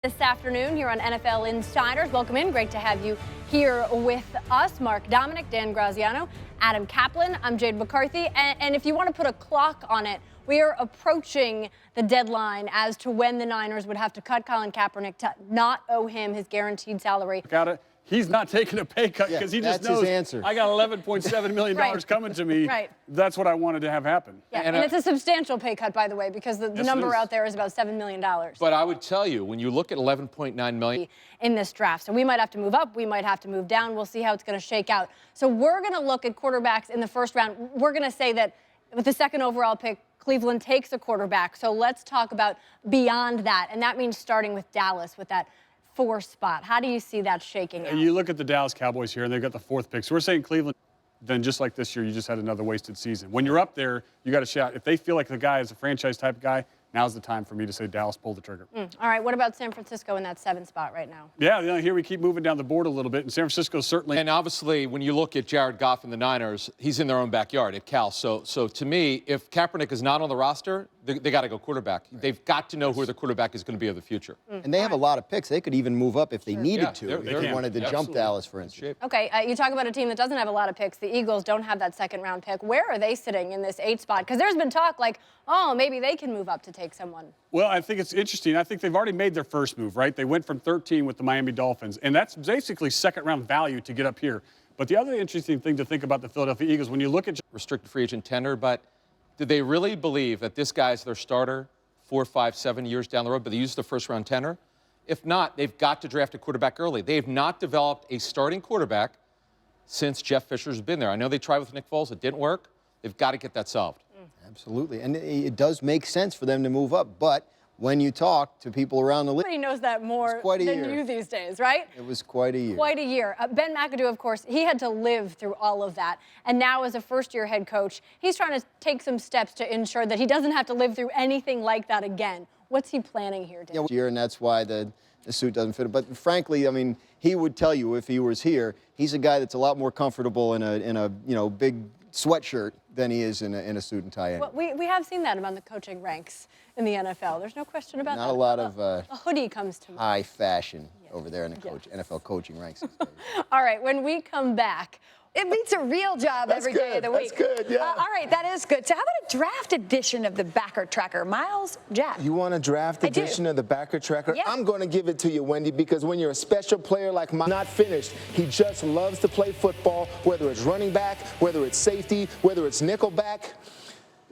This afternoon here on NFL Insiders. Welcome in. Great to have you here with us. Mark Dominic, Dan Graziano, Adam Kaplan. I'm Jade McCarthy. And if you want to put a clock on it, we are approaching the deadline as to when the Niners would have to cut Colin Kaepernick to not owe him his guaranteed salary. Got it. He's not taking a pay cut because he just knows his answer. I got $11.7 million Right. coming to me. Right. That's what I wanted to have happen. Yeah, and it's a substantial pay cut, by the way, because the number out there is about $7 million. But I would tell you, when you look at $11.9 million in this draft. So we might have to move up, we might have to move down. We'll see how it's going to shake out. So we're going to look at quarterbacks in the first round. We're going to say that with the second overall pick, Cleveland takes a quarterback. So let's talk about beyond that. And that means starting with Dallas with that 4 spot. How do you see that shaking out? You look at the Dallas Cowboys here, and they've got the 4th pick. So we're saying Cleveland, then just like this year, you just had another wasted season. When you're up there, you got a shot. If they feel like the guy is a franchise type guy, now's the time for me to say Dallas, pull the trigger. All right, what about San Francisco in that 7th spot right now? Yeah, here we keep moving down the board a little bit, and San Francisco certainly. And obviously, when you look at Jared Goff and the Niners, he's in their own backyard at Cal. So to me, if Kaepernick is not on the roster, they got to go quarterback. Right. They've got to know who their quarterback is going to be of the future. And they have a lot of picks. They could even move up if they needed to. If they wanted to jump Dallas, for instance. Okay, you talk about a team that doesn't have a lot of picks. The Eagles don't have that second-round pick. Where are they sitting in this 8th spot? Because there's been talk like, oh, maybe they can move up to take someone. Well, I think it's interesting. I think they've already made their first move, right? They went from 13 with the Miami Dolphins, and that's basically second-round value to get up here. But the other interesting thing to think about the Philadelphia Eagles, when you look at restricted free agent tender, but did they really believe that this guy's their starter 4, 5, 7 years down the road, but they use the first-round tender? If not, they've got to draft a quarterback early. They have not developed a starting quarterback since Jeff Fisher's been there. I know they tried with Nick Foles. It didn't work. They've got to get that solved. Absolutely. And it does make sense for them to move up. But when you talk to people around the league, Everybody knows that more than you these days, right? It was quite a year. Quite a year. Ben McAdoo, of course, he had to live through all of that. And now as a first-year head coach, he's trying to take some steps to ensure that he doesn't have to live through anything like that again. What's he planning here, Dan? Yeah, and that's why the suit doesn't fit him. But frankly, I mean, he would tell you if he was here, he's a guy that's a lot more comfortable in a big sweatshirt than he is in a suit and tie. Well, we have seen that among the coaching ranks in the NFL. There's no question about that. Not a lot of a hoodie comes to mind. high fashion over there in the NFL coaching ranks. All right, when we come back, it beats a real job every day of the week. That's good, yeah. All right, that is good. So how about a draft edition of the Backer Tracker? Miles, Jack. You want a draft edition of the Backer Tracker? Yeah. I'm going to give it to you, Wendy, because when you're a special player like mine, not finished, he just loves to play football, whether it's running back, whether it's safety, whether it's nickel back.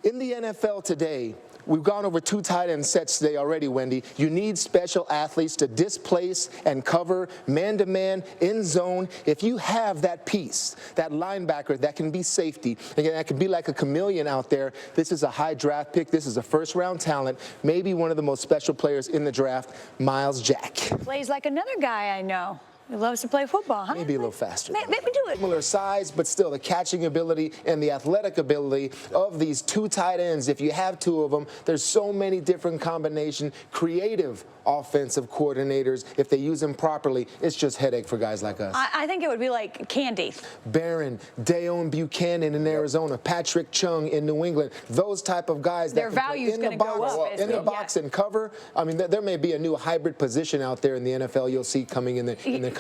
In the NFL today, we've gone over 2 tight end sets today already, Wendy. You need special athletes to displace and cover man-to-man, in zone. If you have that piece, that linebacker that can be safety, again, that can be like a chameleon out there, this is a high draft pick. This is a first-round talent, maybe one of the most special players in the draft, Miles Jack. Plays like another guy I know. He loves to play football, huh? Maybe a little faster. Maybe do it. Similar size, but still the catching ability and the athletic ability of these 2 tight ends. If you have 2 of them, there's so many different combination, creative offensive coordinators. If they use them properly, it's just headache for guys like us. I think it would be like candy. Barron, Dayon Buchanan in Arizona, Patrick Chung in New England. Those type of guys Their that can play value's in the gonna go box, up, in the box and cover. I mean, there may be a new hybrid position out there in the NFL you'll see coming in the coming